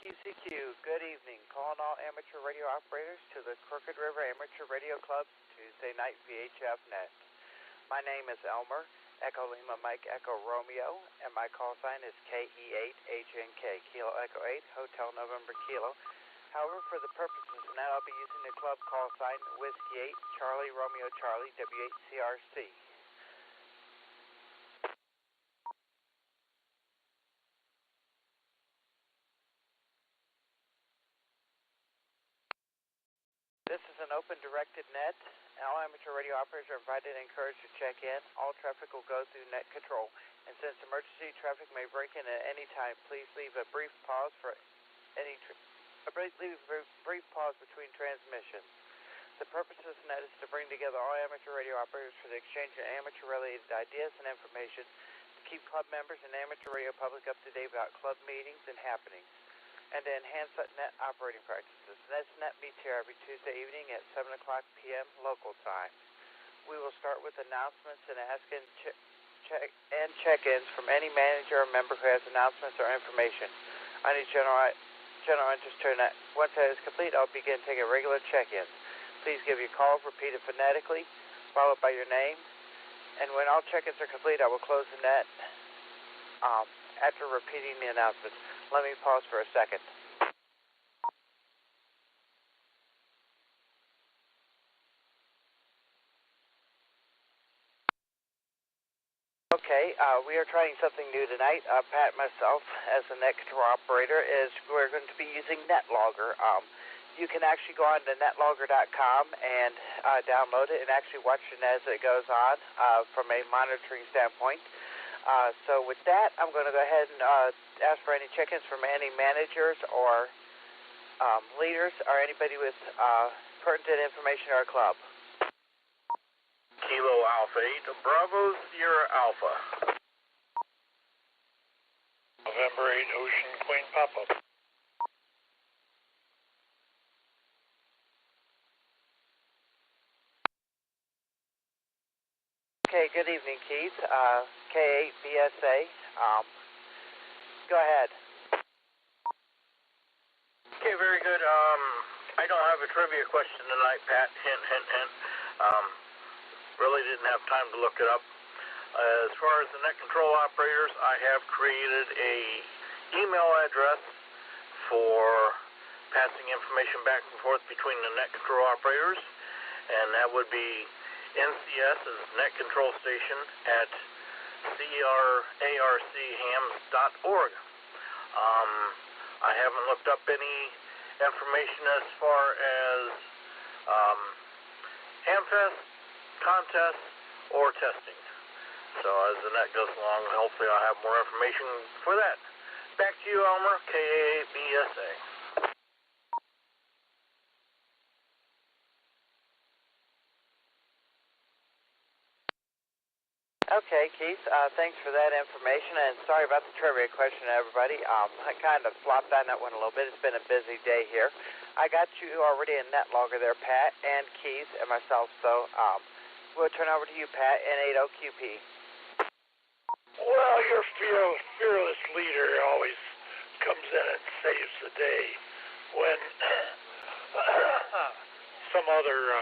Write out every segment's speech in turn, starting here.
QCQ, good evening. Calling all amateur radio operators to the Crooked River Amateur Radio Club Tuesday night VHF net. My name is Elmer, Echo Lima Mike Echo Romeo, and my call sign is KE8HNK, Kilo Echo 8, Hotel November Kilo. However, for the purposes of net, I'll be using the club call sign Whiskey 8, Charlie Romeo Charlie, W8CRC. This is an open directed net, and all amateur radio operators are invited and encouraged to check in. All traffic will go through net control, and since emergency traffic may break in at any time, please leave a brief pause for brief pause between transmissions. The purpose of this net is to bring together all amateur radio operators for the exchange of amateur-related ideas and information to keep club members and amateur radio public up to date about club meetings and happenings, and to enhance net operating practices. This net meets here every Tuesday evening at 7 o'clock p.m. local time. We will start with announcements and check-ins from any manager or member who has announcements or information. I need general interest to net. Once that is complete, I'll begin taking regular check-ins. Please give your call, repeated phonetically, followed by your name. And when all check-ins are complete, I will close the net after repeating the announcements. Let me pause for a second. Okay, we are trying something new tonight. Pat and myself, as the net control operator, we're going to be using NetLogger. You can actually go on to netlogger.com and download it and actually watch it as it goes on from a monitoring standpoint. So with that, I'm going to go ahead and ask for any check-ins from any managers or leaders or anybody with pertinent information to our club. Kilo Alpha 8, Bravo Sierra Alpha. November 8, Ocean Queen Papa. Okay, good evening, Keith. K8BSA. Go ahead. Okay, very good. I don't have a trivia question tonight, Pat. Hint, hint, hint. Really didn't have time to look it up. As far as the net control operators, I have created a email address for passing information back and forth between the net control operators, and that would be NCS's net control station at crarchams.org. I haven't looked up any information as far as Hamfest, contests, or testing. So as the net goes along, hopefully I'll have more information for that. Back to you, Elmer, KA8BSA. Okay, Keith, thanks for that information, and sorry about the trivia question, everybody. I kind of flopped on that one a little bit. It's been a busy day here. I got you already in NetLogger there, Pat, and Keith, and myself, so we'll turn over to you, Pat, and 80QP. Well, your fearless leader always comes in and saves the day when some other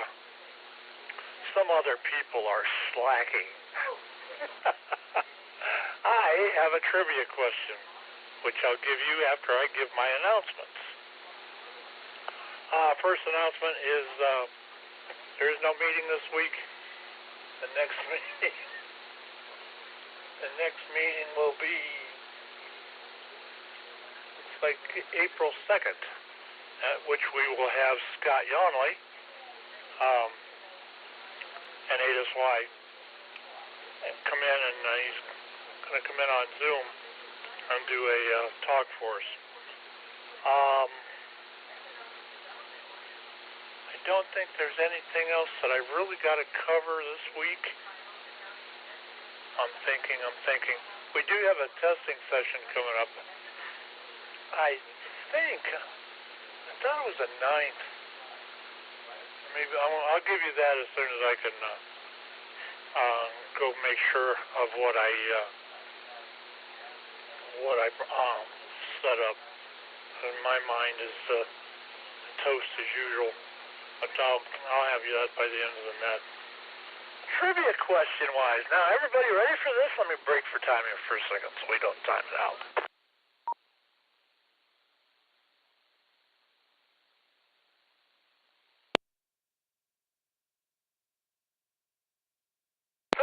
people are slacking. I have a trivia question, which I'll give you after I give my announcements. First announcement is there is no meeting this week. The next meeting will be, it's like April 2nd, at which we will have Scott Yonley and Ada Sly come in, and he's going to come in on Zoom and do a talk for us. I don't think there's anything else that I really got to cover this week. I'm thinking. We do have a testing session coming up. I thought it was the 9th. Maybe I'll give you that as soon as I can go make sure of what I set up. in my mind is toast as usual. But I'll have you that by the end of the net. Trivia question-wise. Now, everybody ready for this? Let me break for time here for a second so we don't time it out.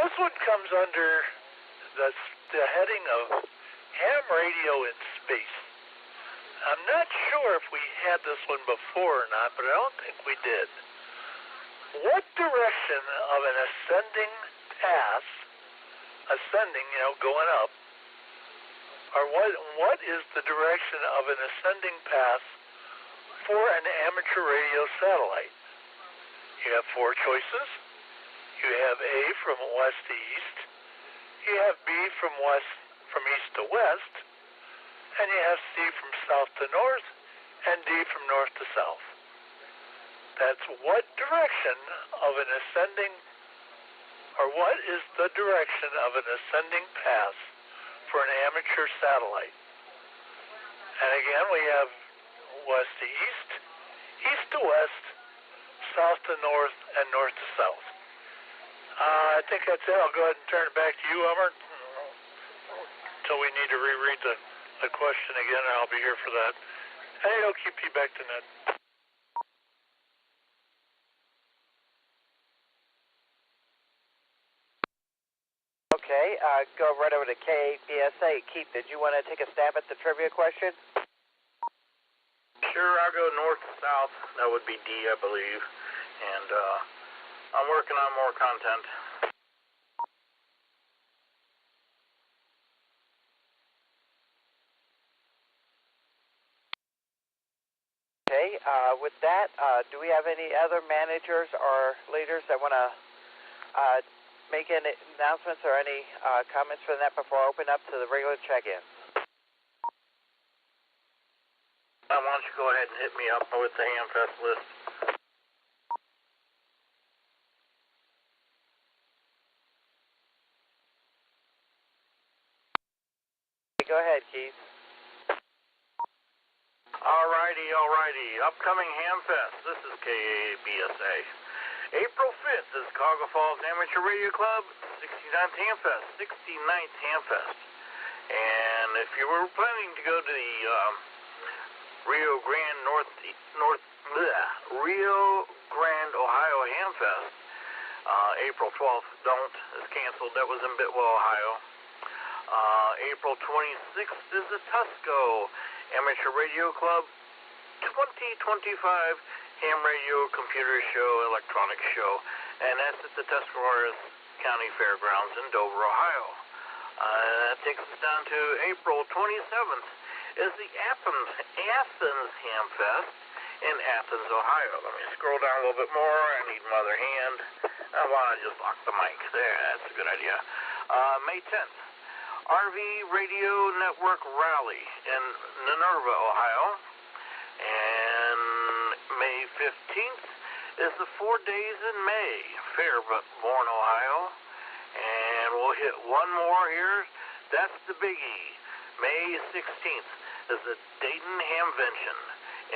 This one comes under the heading of ham radio in space. I'm not sure if we had this one before or not, but I don't think we did. What direction of an ascending path, going up, or what is the direction of an ascending path for an amateur radio satellite? You have four choices. You have A from west to east, you have B from east to west, and you have C from south to north, and D from north to south. That's what direction of an ascending, or what is the direction of an ascending path for an amateur satellite? And again, we have west to east, east to west, south to north, and north to south. I think that's it. I'll go ahead and turn it back to you, Elmer, until we need to reread the question again, and I'll be here for that. And it'll keep you back to net. Okay, go right over to KBSA. Keith, did you want to take a stab at the trivia question? Sure, I'll go north to south. That would be D, I believe. And I'm working on more content. Okay, with that, do we have any other managers or leaders that want to make any announcements or any comments for that before I open up to the regular check-ins? Why don't you go ahead and hit me up with the Hamfest list? Go ahead, Keith. Alrighty. Upcoming Hamfest. This is KBSA. April 5th is Chicago Falls Amateur Radio Club 69th Hamfest. 69th Hamfest. And if you were planning to go to the Rio Grande, Ohio Hamfest, April 12th, don't. It's canceled. That was in Bidwell, Ohio. April 26th is the Tusco Amateur Radio Club 2025 Ham Radio Computer Show, Electronics Show, and that's at the Tuscarawas County Fairgrounds in Dover, Ohio. That takes us down to April 27th is the Athens Hamfest in Athens, Ohio. Let me scroll down a little bit more. I need my other hand. I want to just lock the mic there. That's a good idea. May 10th. RV Radio Network Rally in Minerva, Ohio. And May 15th is the 4 Days in May, Fairborn, Ohio. And we'll hit one more here. That's the biggie. May 16th is the Dayton Hamvention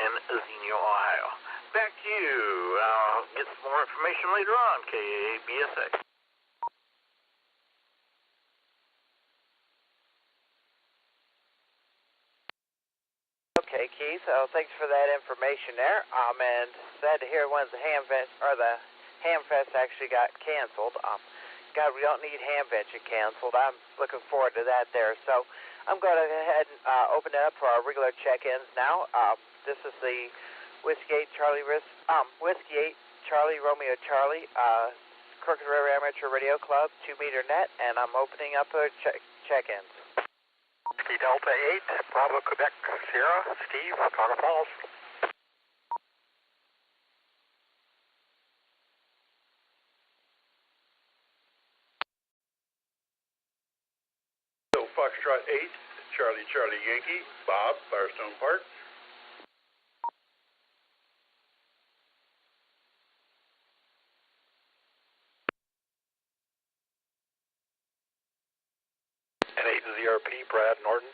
in Xenia, Ohio. Back to you. I'll get some more information later on, KBSA. Okay, Keith. Thanks for that information there. And sad to hear the Hamfest actually got canceled. God, we don't need Hamvention canceled. I'm looking forward to that there. So I'm going to go ahead and open it up for our regular check-ins now. This is the Whiskey 8 Charlie Romeo Charlie Crooked River Amateur Radio Club 2-meter net, and I'm opening up the check-ins. Whiskey Delta 8, Bravo Quebec Sierra, Steve, Chicago Falls. So Foxtrot 8, Charlie Yankee, Bob, Firestone Park. And 8 ZRP, Brad Norton.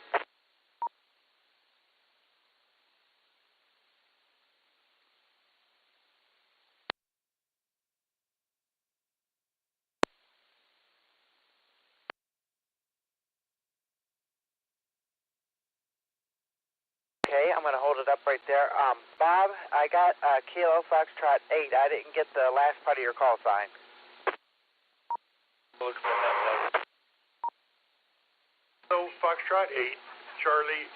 Okay, I'm going to hold it up right there. Bob, I got Kilo Foxtrot 8. I didn't get the last part of your call sign. Looks like that. So, Foxtrot 8, Charlie,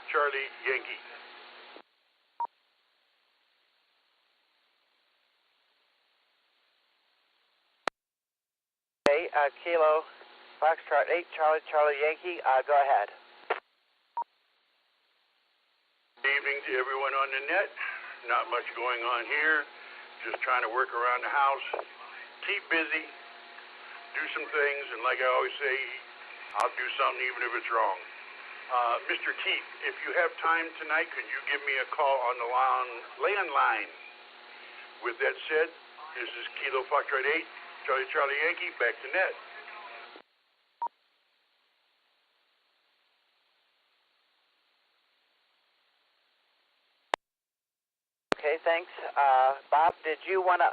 Yankee. Okay, Kilo Foxtrot 8, Charlie, Yankee. Go ahead. Good evening to everyone on the net. Not much going on here. Just trying to work around the house. Keep busy. Do some things, and like I always say, I'll do something even if it's wrong. Mr. Keith, if you have time tonight, could you give me a call on the landline? With that said, this is Kilo Foxtrot 8, Charlie, Yankee, back to net. Okay, thanks. Bob, did you want to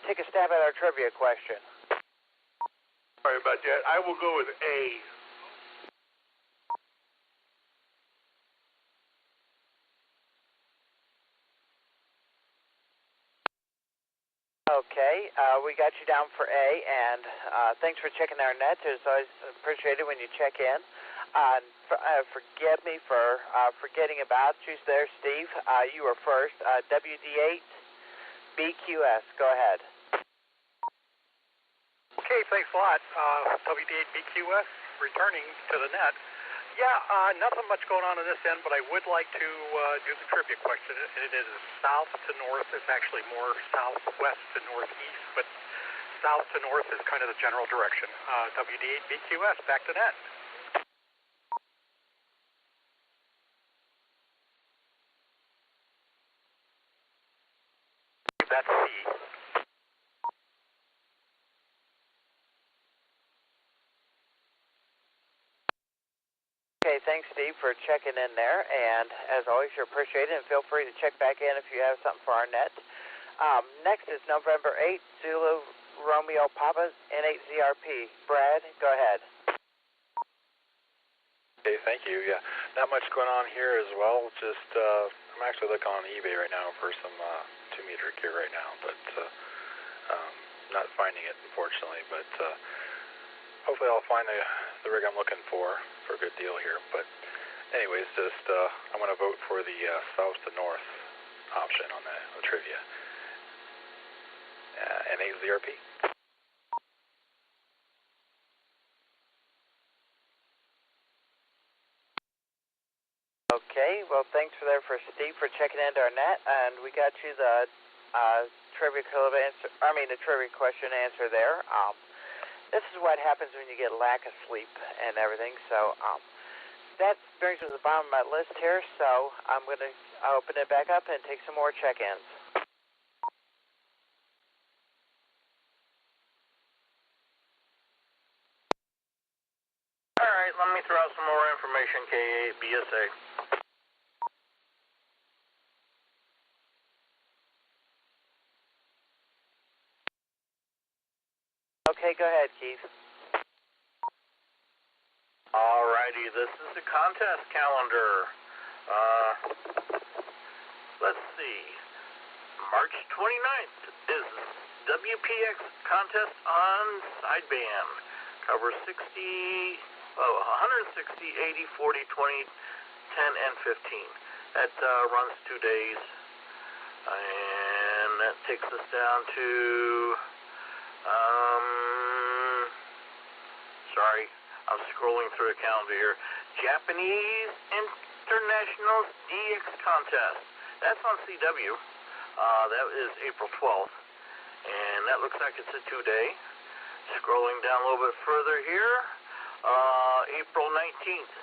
take a stab at our trivia question? Sorry about that. I will go with A. Okay, we got you down for A, and thanks for checking our net. It's always appreciated when you check in. Forgive me for forgetting about you there, Steve. You were first. WD8BQS, go ahead. Okay, thanks a lot. WD8BQS, returning to the net. Yeah, nothing much going on this end, but I would like to do the trivia question. It is south to north. It's actually more southwest to northeast, but south to north is kind of the general direction. WD8BQS, back to net. That's C. Okay, thanks, Steve, for checking in there. And as always, you're appreciated, and feel free to check back in if you have something for our net. Next is November 8th, Zulu Romeo Papa, N8ZRP. Brad, go ahead. Okay, thank you. Yeah, not much going on here as well. Just I'm actually looking on eBay right now for some 2-meter gear right now, but not finding it, unfortunately. But hopefully I'll find the rig I'm looking for a good deal here. But anyways, just I'm going to vote for the south to north option on the trivia. N8ZRP. Okay, well, thanks for Steve for checking into our net, and we got you the trivia question answer there. This is what happens when you get lack of sleep and everything. So that brings me to the bottom of my list here. So I'm going to open it back up and take some more check-ins. All right, let me throw out some more information, K8BSA. Okay, go ahead, Keith. All righty, this is the contest calendar. Let's see. March 29th is WPX contest on sideband. Covers 160, 80, 40, 20, 10, and 15. That runs 2 days. And that takes us down to, sorry, I'm scrolling through the calendar here. Japanese International DX Contest. That's on CW. That is April 12th. And that looks like it's a 2-day. Scrolling down a little bit further here, April 19th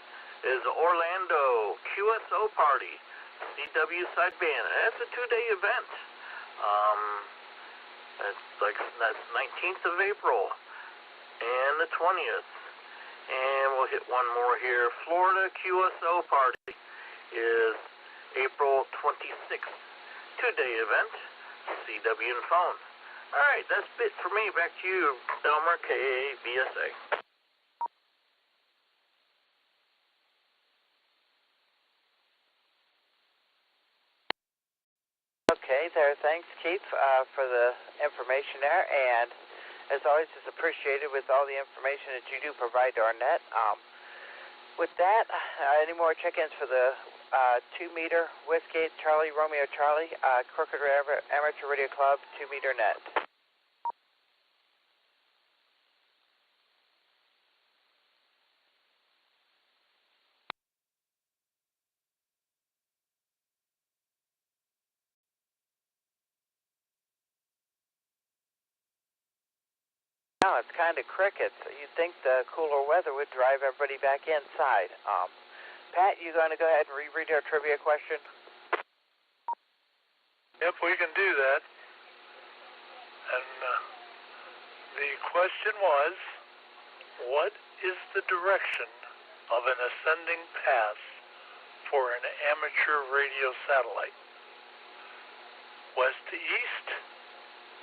is Orlando QSO Party, CW sideband. That's a 2-day event. That's 19th of April and the 20th. And we'll hit one more here. Florida QSO Party is April 26th. 2-day event, CW and phone. All right, that's it for me. Back to you, Elmer, KABSA. Okay, there. Thanks, Keith, for the information there. And as always, it's appreciated with all the information that you do provide to our net. With that, any more check-ins for the 2-meter Westgate Charlie Romeo Charlie Crooked River Amateur Radio Club 2-meter net? Now it's kind of crickets. You'd think the cooler weather would drive everybody back inside. Pat, you going to go ahead and reread our trivia question? Yep, we can do that. And the question was, what is the direction of an ascending path for an amateur radio satellite? West to east,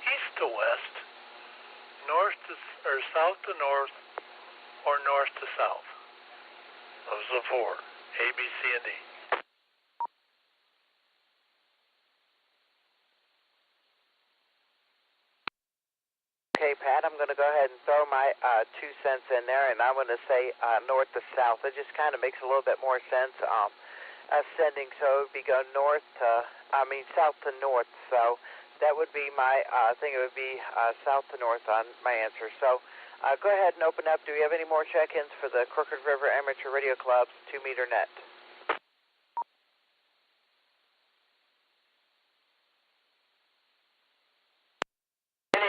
east to west, north to, or south to north, or north to south. Those are the 4, A, B, C, and D. Okay, Pat, I'm going to go ahead and throw my 2 cents in there, and I'm going to say north to south. It just kind of makes a little bit more sense. Ascending, so it would be go south to north. So that would be my thing. It would be south to north on my answer. So go ahead and open up. Do we have any more check-ins for the Crooked River Amateur Radio Club's 2-meter net?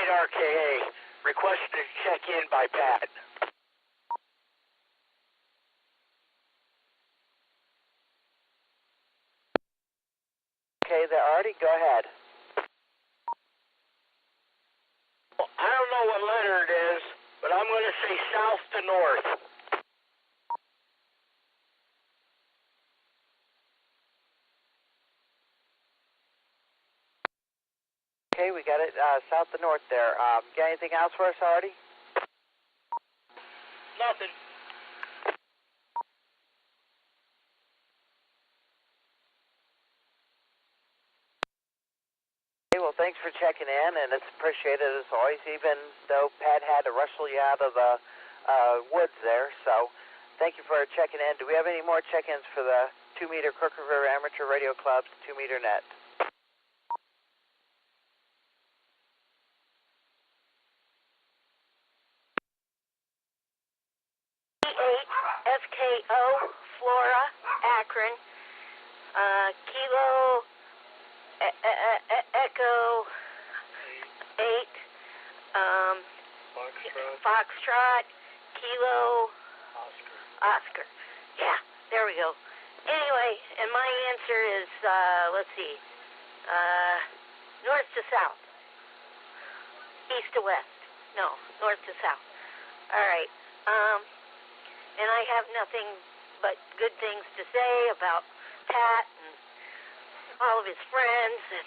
RKA, requested to check in by Pat. Okay, there, Artie, go ahead. Well, I don't know what letter it is, but I'm going to say south to north. Okay, we got it south to north there. Got anything else for us, Artie? Nothing. Okay, well, thanks for checking in, and it's appreciated as always, even though Pat had to rustle you out of the woods there. So thank you for checking in. Do we have any more check-ins for the 2-meter Crooked River Amateur Radio Club's 2-meter net? FKO, Flora, Akron, Kilo, Echo, 8, Foxtrot, Kilo, Oscar. Yeah, there we go. Anyway, and my answer is, let's see, north to south, east to west. No, north to south. All right. And I have nothing but good things to say about Pat and all of his friends and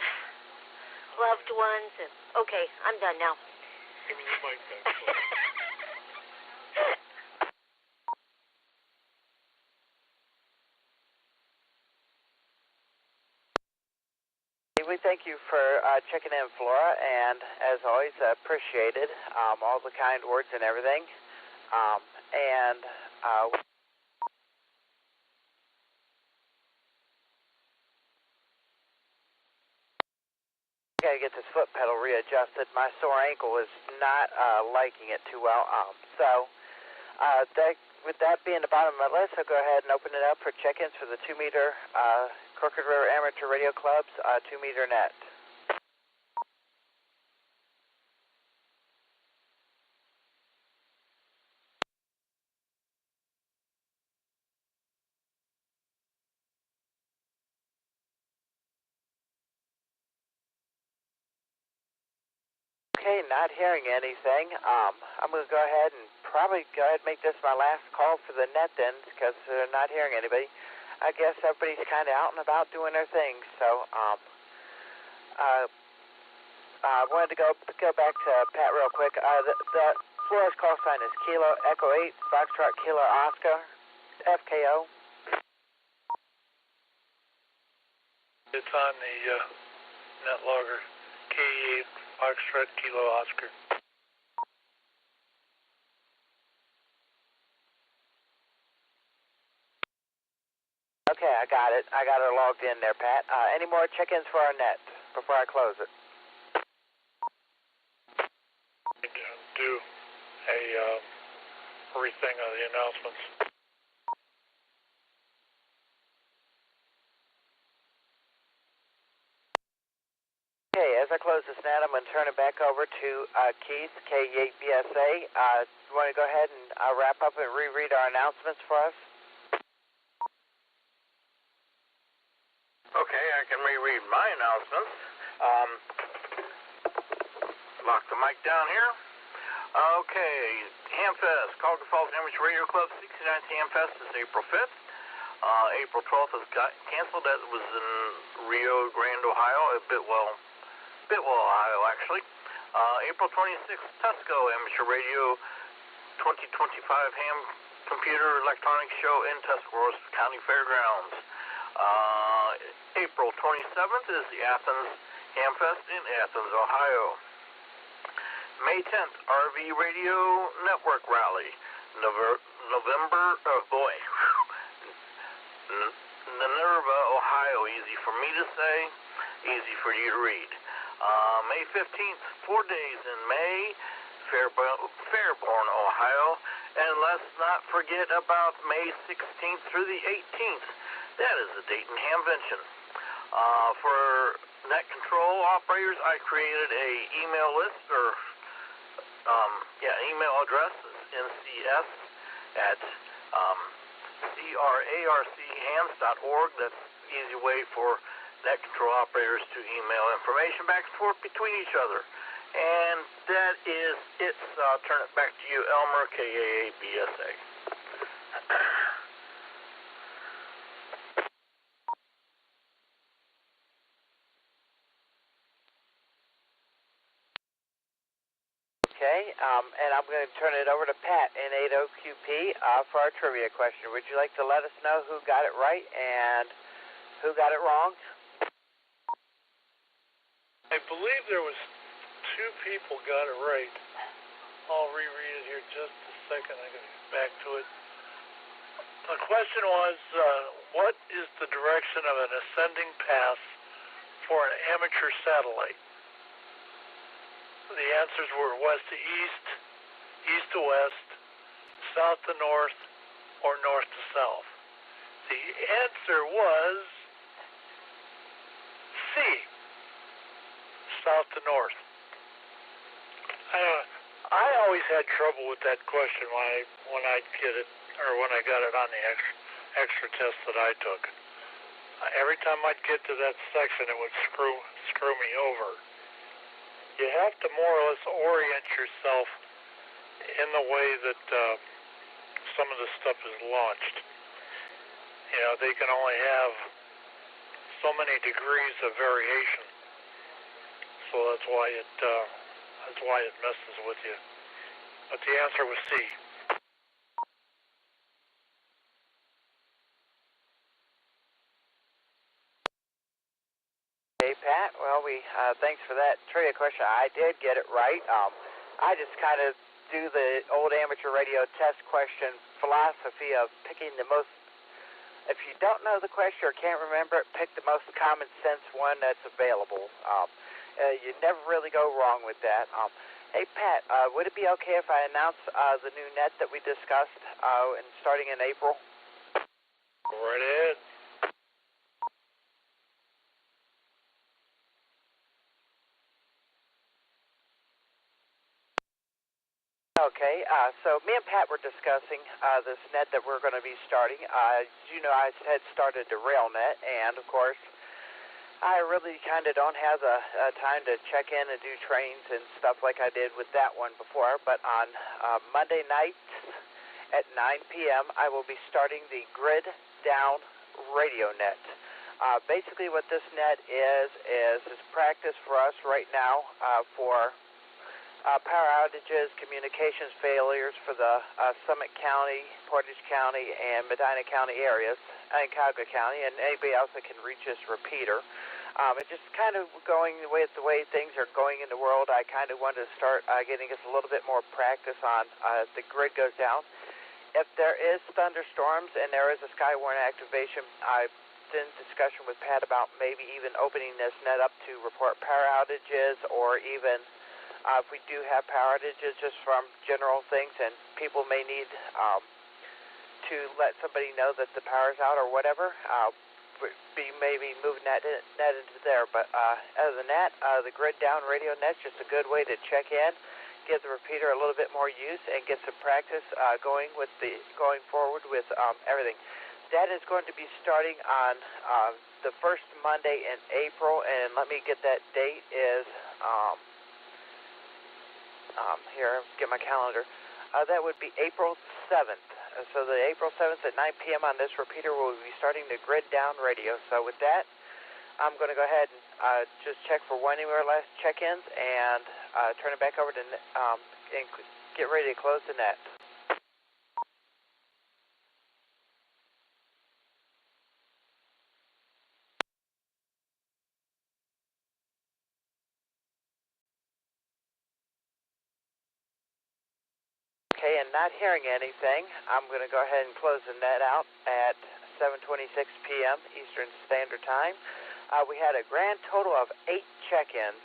loved ones. And okay, I'm done now. Give me the mic back. We thank you for checking in, Flora, and as always, appreciated all the kind words and everything. Gotta get this foot pedal readjusted. My sore ankle is not liking it too well. With that being the bottom of my list, I'll go ahead and open it up for check-ins for the 2-meter Crooked River Amateur Radio Club's 2-meter net. Okay, not hearing anything. I'm going to go ahead and probably make this my last call for the net then, because they're not hearing anybody. I guess everybody's kind of out and about doing their things. So, I wanted to go back to Pat real quick. The Flores call sign is Kilo Echo 8 Foxtrot Kilo Oscar FKO. It's on the NetLogger, K8, Foxtrot, Kilo Oscar. Okay, I got it. I got her logged in there, Pat. Any more check-ins for our net before I close it? Do a rething of the announcements. Okay, as I close this net, I'm going to turn it back over to Keith, K8BSA. You want to go ahead and wrap up and reread our announcements for us? Okay, I can reread my announcements. Lock the mic down here. Okay, Hamfest, Colgan Falls Amateur Radio Club 69th Hamfest is April 5th. April 12th is canceled. That was in Rio Grande, Ohio, Bitwell, Ohio, actually. April 26th, Tesco Amateur Radio 2025 Ham Computer Electronics Show in Tuscaloosa County Fairgrounds. April 27th is the Athens Hamfest in Athens, Ohio. May 10th, RV Radio Network Rally. Minerva, Ohio. Easy for me to say, easy for you to read. May 15th, 4 days in May, Fairborn, Ohio. And let's not forget about May 16th through the 18th. That is the Dayton Hamvention. For net control operators, I created a email list, or email address is ncs@crarchams.org. That's an easy way for net control operators to email information back and forth between each other. And that is it. I'll turn it back to you, Elmer, KAABSA. Okay, and I'm going to turn it over to Pat in 80QP for our trivia question. Would you like to let us know who got it right and who got it wrong? I believe there was 2 people got it right. I'll reread it here just a second. I got to get back to it. The question was, what is the direction of an ascending path for an amateur satellite? The answers were west to east, east to west, south to north, or north to south. The answer was C, south to north. I always had trouble with that question when I get it, or when I got it on the extra test that I took. Every time I'd get to that section, it would screw me over. You have to more or less orient yourself in the way that some of this stuff is launched. You know, they can only have so many degrees of variation, so that's why it messes with you. But the answer was C. Hey, Pat. Well, thanks for that trivia question. I did get it right. I just kind of do the old amateur radio test question philosophy of picking the most. If you don't know the question or can't remember it, pick the most common sense one that's available. You never really go wrong with that. Hey, Pat, would it be okay if I announce the new net that we discussed and starting in April? Go right ahead. Okay, so me and Pat were discussing this net that we're going to be starting. You know, I had started the RailNet, and of course, I really kind of don't have the time to check in and do trains and stuff like I did with that one before. But on Monday night at 9 p.m., I will be starting the Grid Down Radio Net. Basically, what this net is practice for us right now for power outages, communications failures for the Summit County, Portage County, and Medina County areas, and Cuyahoga County, and anybody else that can reach this repeater. It's just kind of going with the way things are going in the world. I kind of wanted to start getting us a little bit more practice on the grid goes down. If there is thunderstorms and there is a sky warning activation, I've been in discussion with Pat about maybe even opening this net up to report power outages, or even if we do have power outages just from general things and people may need to let somebody know that the power's out or whatever, be maybe moving that net into there. But other than that, the grid down radio net's just a good way to check in, give the repeater a little bit more use, and get some practice going forward with everything. That is going to be starting on the first Monday in April, and let me get that date is here. Get my calendar. That would be April 7th. So the April 7th at 9 p.m. on this repeater, we'll be starting the grid down radio. So with that, I'm going to go ahead and just check for one more last check-ins and turn it back over to and get ready to close the net. Okay, and not hearing anything, I'm going to go ahead and close the net out at 7:26 p.m. Eastern Standard Time. We had a grand total of 8 check-ins,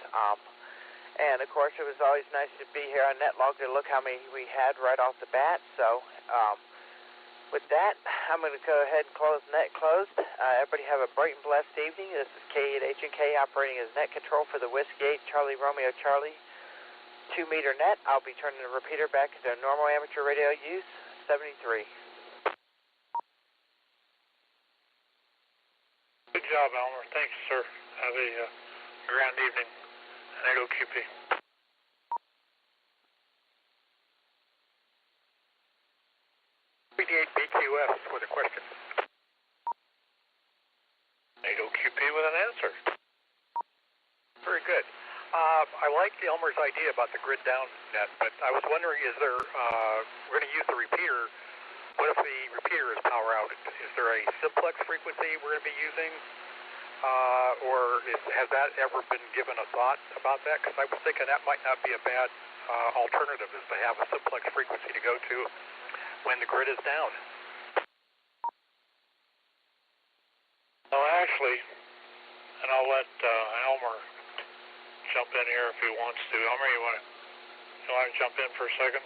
and of course it was always nice to be here on NetLog to look how many we had right off the bat. So with that, I'm going to go ahead and close the net closed. Everybody have a bright and blessed evening. This is K8H&K operating as net control for the Whiskey 8 Charlie Romeo Charlie 2-meter net. I'll be turning the repeater back to normal amateur radio use, 73. Good job, Elmer. Thanks, sir. Have a grand evening. NATO QP. W8CRC with a question. NATO QP with an answer. Very good. I like Elmer's idea about the grid down net, but I was wondering, is there, we're going to use the repeater. What if the repeater is power out? Is there a simplex frequency we're going to be using? Has that ever been given a thought about that? Because I was thinking that might not be a bad alternative, is to have a simplex frequency to go to when the grid is down. Well, actually, and I'll let Elmer jump in here if he wants to. Elmer, you want to jump in for a second?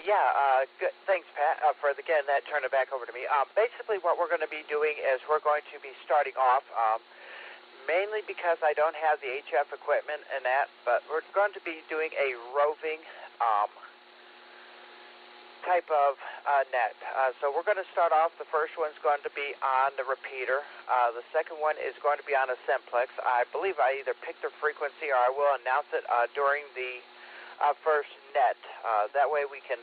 Yeah, good. Thanks, Pat, for again that turn it back over to me. Basically, what we're going to be doing is we're going to be starting off, mainly because I don't have the HF equipment and that, but we're going to be doing a roving type of net. So we're going to start off. The first one's going to be on the repeater. The second one is going to be on a simplex. I believe I either pick the frequency or I will announce it during the first net. That way we can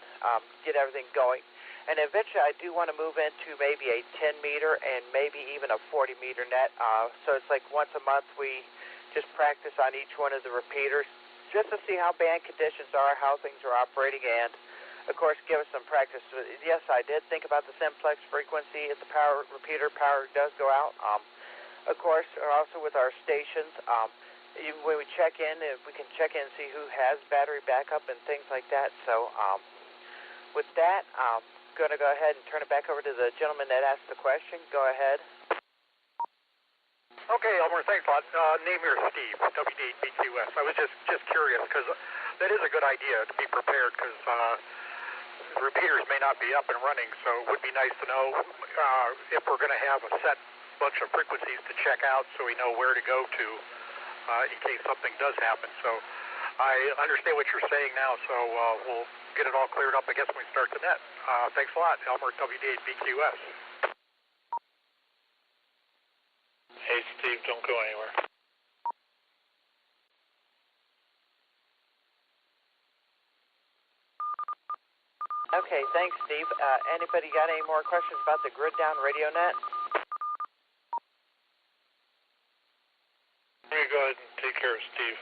get everything going. And eventually I do want to move into maybe a 10-meter and maybe even a 40-meter net. So it's like once a month we just practice on each one of the repeaters just to see how band conditions are, how things are operating, and of course give us some practice. Yes, I did think about the simplex frequency. If the repeater power does go out, of course, also with our stations, even when we check in, if we can check in and see who has battery backup and things like that. So with that, I'm going to go ahead and turn it back over to the gentleman that asked the question. Go ahead. Okay, Elmer, thanks a lot. Name here is Steve, W8CRC. I was just curious, because that is a good idea to be prepared, because repeaters may not be up and running, so it would be nice to know if we're going to have a set bunch of frequencies to check out so we know where to go to in case something does happen. So I understand what you're saying now, so we'll get it all cleared up, I guess, when we start the net. Thanks a lot, Elmer, W8CRC. Hey, Steve, don't go anywhere. Okay, thanks, Steve. Anybody got any more questions about the grid down radio net? Let me go ahead and take care of Steve.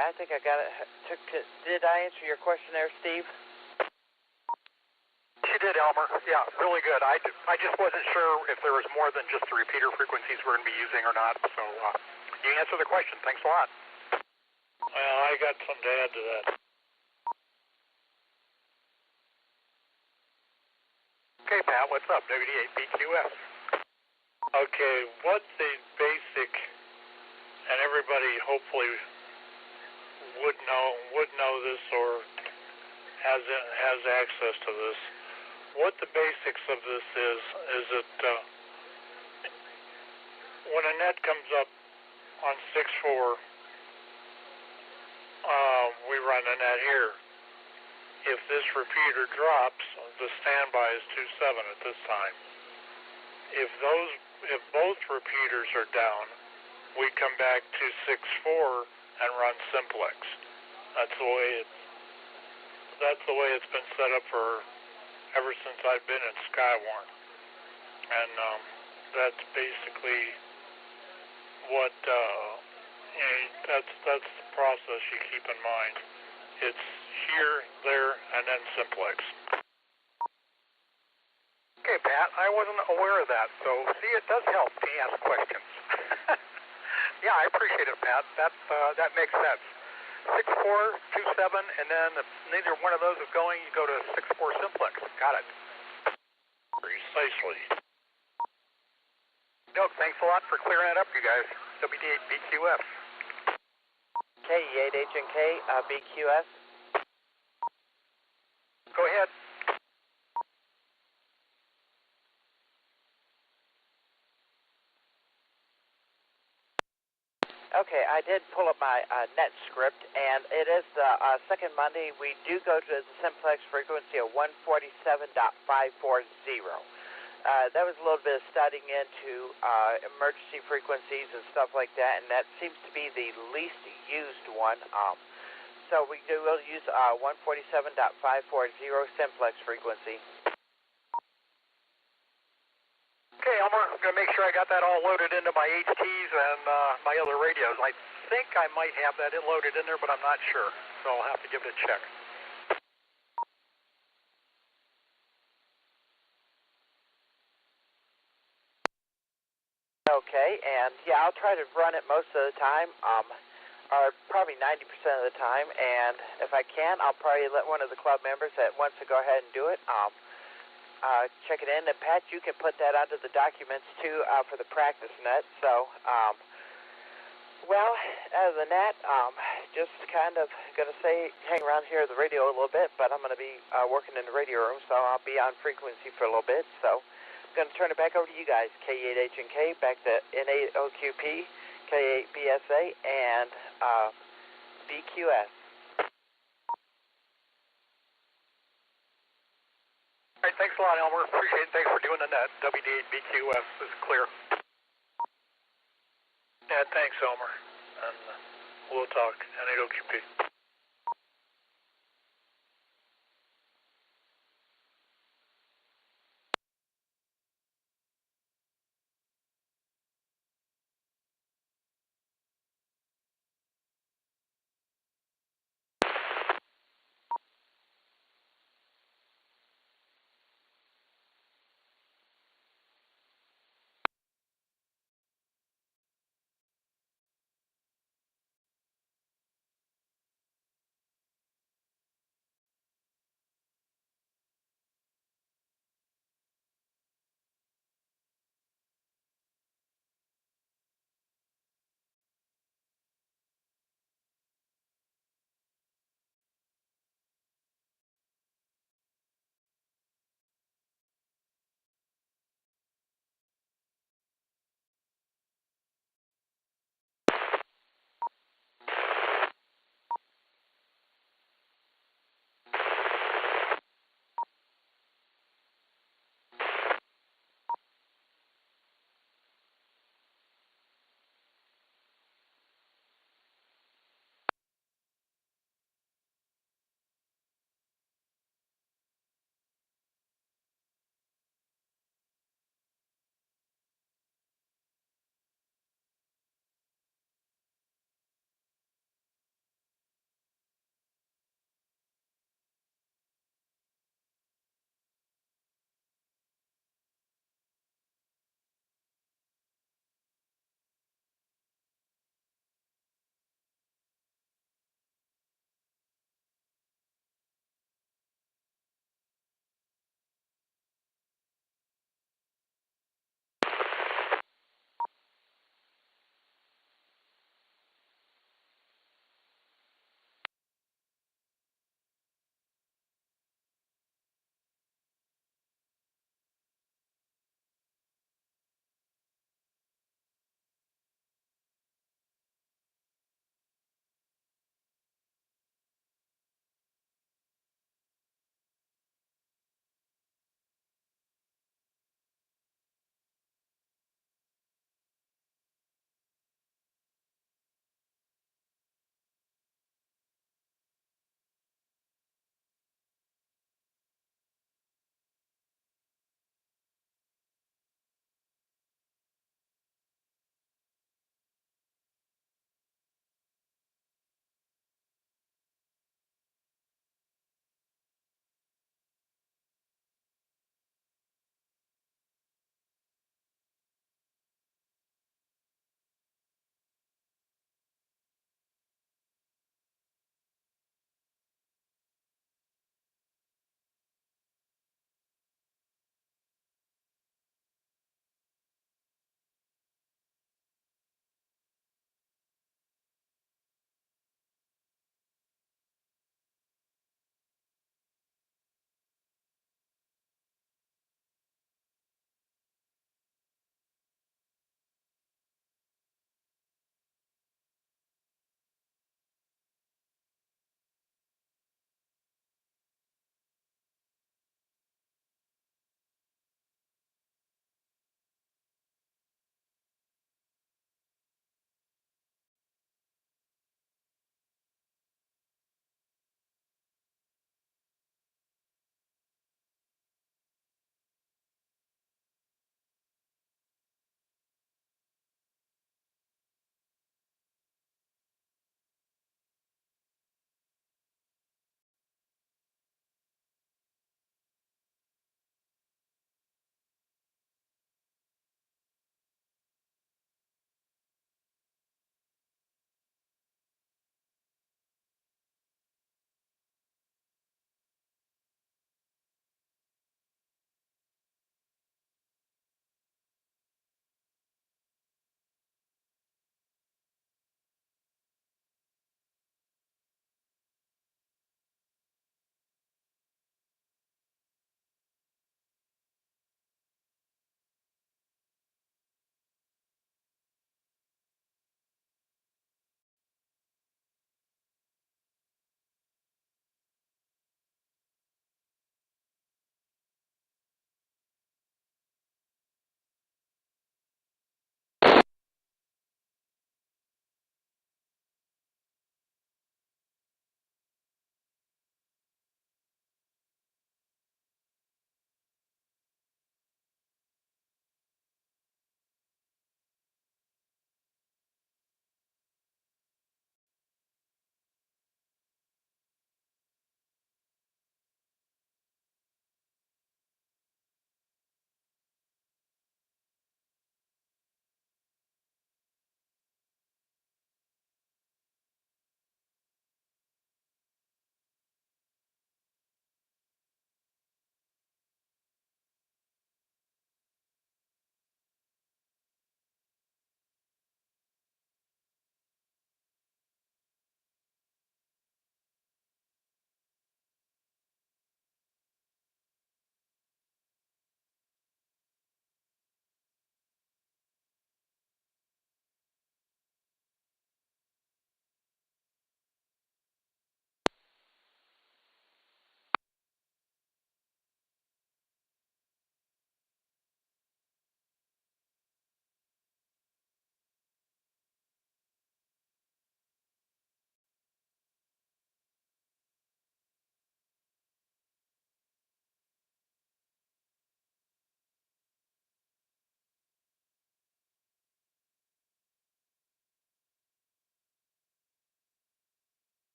I think I got it. Did I answer your question there, Steve? You did, Elmer. Yeah, really good. I just wasn't sure if there was more than just the repeater frequencies we're going to be using or not. So you answered the question. Thanks a lot. Well, I got something to add to that. Okay, Pat, what's up? W8BQS. Okay, what the basic, and everybody hopefully would know this or has access to this. What the basics of this is that when a net comes up on 6.4, we run a net here. If this repeater drops, the standby is 2.7 at this time. If both repeaters are down, we come back to 6.4 and run simplex. That's the way it's been set up for ever since I've been in Skywarn, and that's basically what that's the process you keep in mind. It's here, there, and then simplex. Okay, Pat, I wasn't aware of that, so see, it does help to ask questions. Yeah, I appreciate it, Pat. That makes sense. 6.4, 2.7, and then if neither one of those is going, you go to 6.4 simplex. Got it. Precisely. No, thanks a lot for clearing that up, you guys. WD8BQS. K8HNK, BQS. Go ahead. Okay, I did pull up my net script, and it is the second Monday. We do go to the simplex frequency of 147.540. That was a little bit of studying into emergency frequencies and stuff like that, and that seems to be the least used one. So we'll use 147.540 simplex frequency. Okay, Elmer, I'm going to make sure I got that all loaded into my HTs and my other radios. I think I might have that loaded in there, but I'm not sure, so I'll have to give it a check. Okay, and yeah, I'll try to run it most of the time, or probably 90% of the time, and if I can, I'll probably let one of the club members that wants to go ahead and do it, check it in. And Pat, you can put that onto the documents too for the practice net. So, well, other than that, just kind of going to say hang around here at the radio a little bit, but I'm going to be working in the radio room, so I'll be on frequency for a little bit. So I'm going to turn it back over to you guys, K8HNK, back to N8OQP, K8BSA, and BQS. All right, thanks a lot, Elmer. Appreciate it. Thanks for doing the net. WD8BQS is clear. Yeah, thanks, Elmer. And we'll talk. N8OQP.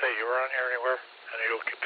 say you were on air anywhere, and you'll keep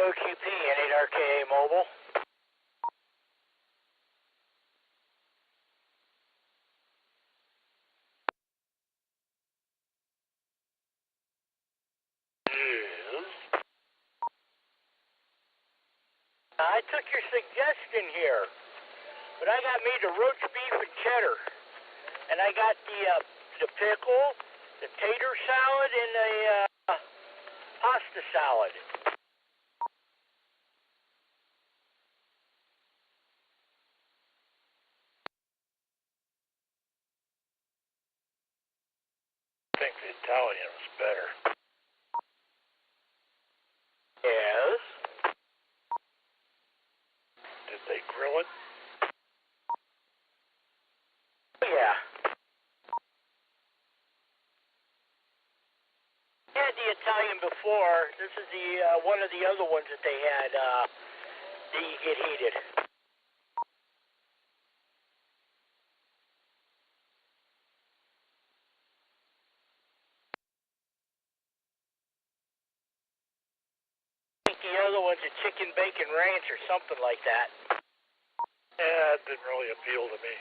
OQP, N8RKA Mobile. I took your suggestion here, but I got me the roast beef and cheddar, and I got the pickle, the tater salad, and the pasta salad. I think the Italian was better. Yes. Did they grill it? Yeah. I had the Italian before. This is the one of the other ones that they had that you get heated. I think the other one's a chicken bacon ranch or something like that. Yeah, it didn't really appeal to me.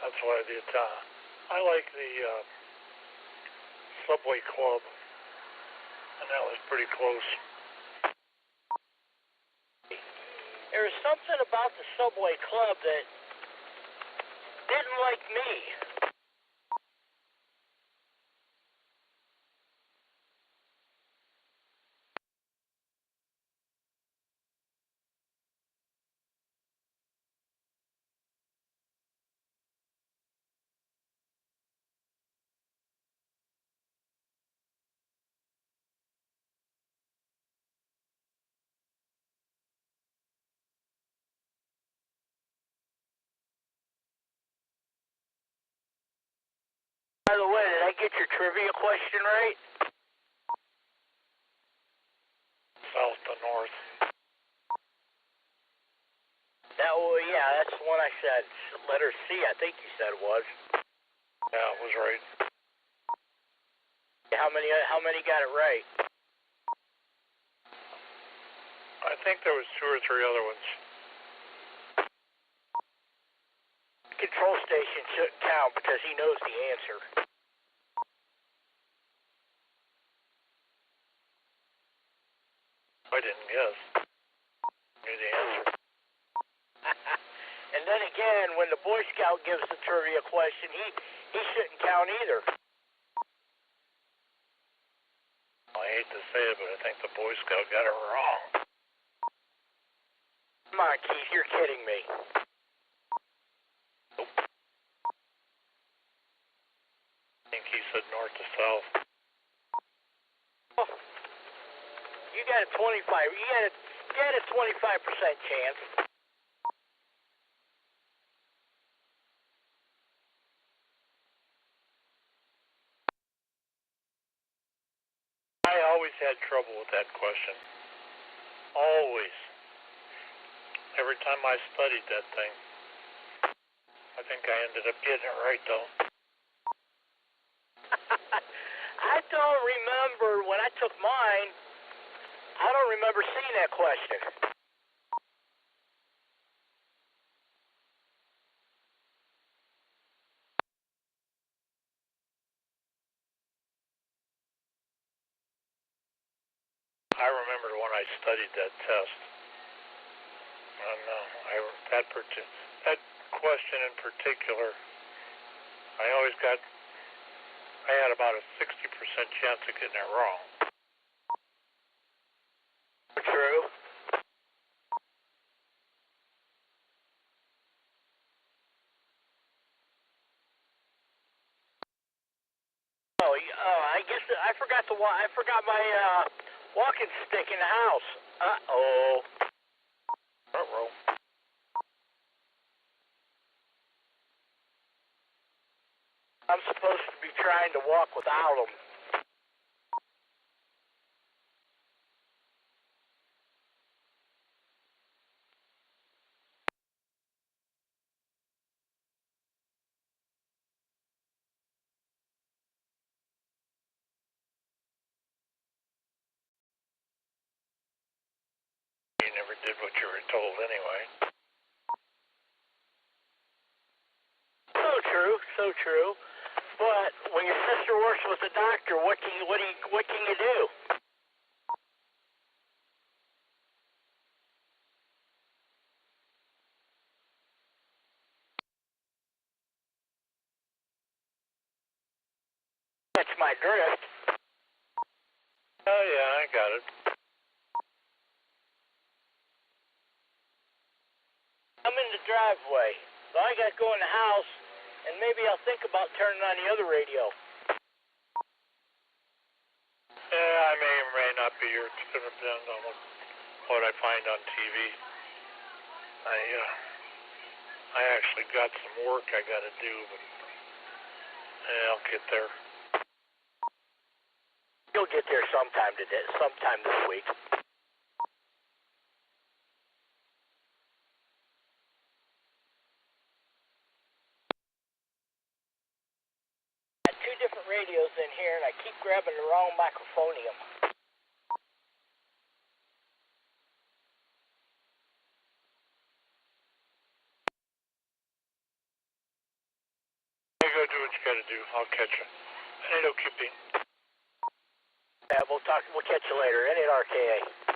That's why the Italian. I like the Subway Club, and that was pretty close. There was something about the Subway Club that didn't like me. By the way, did I get your trivia question right? South to north. Yeah, that's the one I said. Letter C, I think you said it was. Yeah, it was right. How many got it right? I think there was 2 or 3 other ones. Control station shouldn't count because he knows the answer. I didn't guess. Knew the answer. And then again, when the Boy Scout gives the trivia question, he shouldn't count either. I hate to say it, but I think the Boy Scout got it wrong. Come on, Keith, you're kidding me. Nope. I think he said north to south. Oh, you got a 25. You got a 25% chance. I always had trouble with that question. Always. Every time I studied that thing. I think I ended up getting it right, though. I don't remember when I took mine. I don't remember seeing that question. I remember when I studied that test. That question in particular, I had about a 60% chance of getting it wrong. True. I guess I forgot my walking stick in the house. Uh-oh. Uh-oh. I'm supposed to be trying to walk without them. did what you were told anyway. So true, so true. But when your sister works with the doctor, what can you do? That's my drift. Oh yeah, I got it. I'm in the driveway, so I got to go in the house, and maybe I'll think about turning on the other radio. Yeah, I may or may not be here. It's going to depend on what I find on TV. I actually got some work I got to do, but I'll get there. You'll get there sometime this week. Got two different radios in here, and I keep grabbing the wrong microphonium. You go do what you got to do. I'll catch you. Hey, no keeping. Yeah, we'll catch you later. N8RKA.